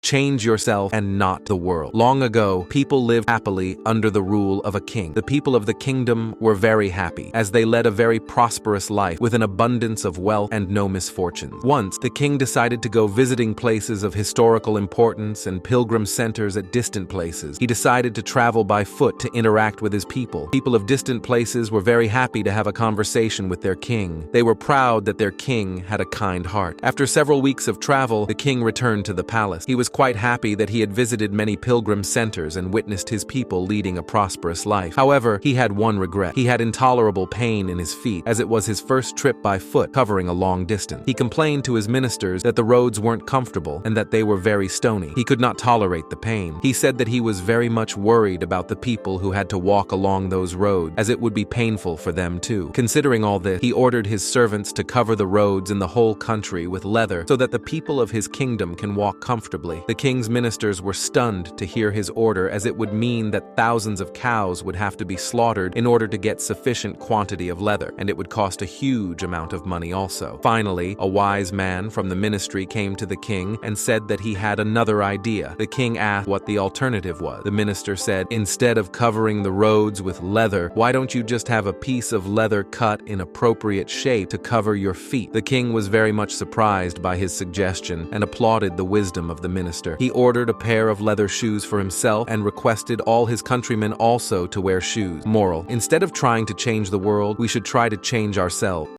Change yourself and not the world. Long ago, people lived happily under the rule of a king. The people of the kingdom were very happy, as they led a very prosperous life with an abundance of wealth and no misfortunes. Once, the king decided to go visiting places of historical importance and pilgrim centers at distant places. He decided to travel by foot to interact with his people. People of distant places were very happy to have a conversation with their king. They were proud that their king had a kind heart. After several weeks of travel, the king returned to the palace. He was quite happy that he had visited many pilgrim centers and witnessed his people leading a prosperous life. However, he had one regret. He had intolerable pain in his feet, as it was his first trip by foot, covering a long distance. He complained to his ministers that the roads weren't comfortable and that they were very stony. He could not tolerate the pain. He said that he was very much worried about the people who had to walk along those roads, as it would be painful for them too. Considering all this, he ordered his servants to cover the roads in the whole country with leather so that the people of his kingdom can walk comfortably. The king's ministers were stunned to hear his order, as it would mean that thousands of cows would have to be slaughtered in order to get sufficient quantity of leather, and it would cost a huge amount of money also. Finally, a wise man from the ministry came to the king and said that he had another idea. The king asked what the alternative was. The minister said, "Instead of covering the roads with leather, why don't you just have a piece of leather cut in appropriate shape to cover your feet?" The king was very much surprised by his suggestion and applauded the wisdom of the minister. He ordered a pair of leather shoes for himself and requested all his countrymen also to wear shoes. Moral: instead of trying to change the world, we should try to change ourselves.